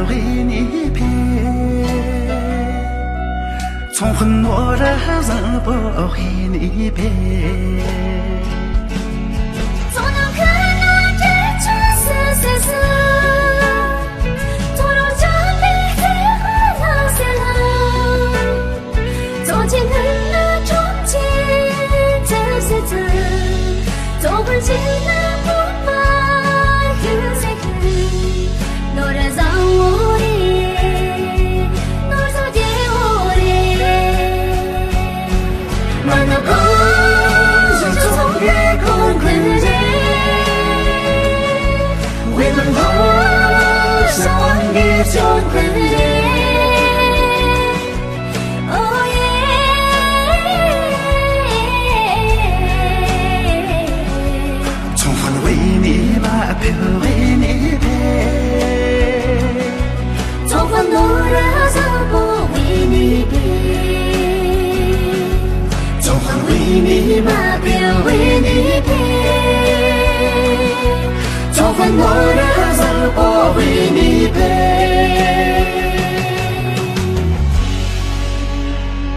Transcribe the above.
为你陪，从魂我的人不为你陪。从那可那这全是世事，从容家里最后那些人，从前的那中间这些字，从不见那不把有谁看，诺的让我的，诺着的我的，慢慢过，人就从夜空看见，为了我，向往的就看见。陪为你陪，从欢乐的走过为你陪，从欢为你马陪为你陪，从欢乐的走过为你陪。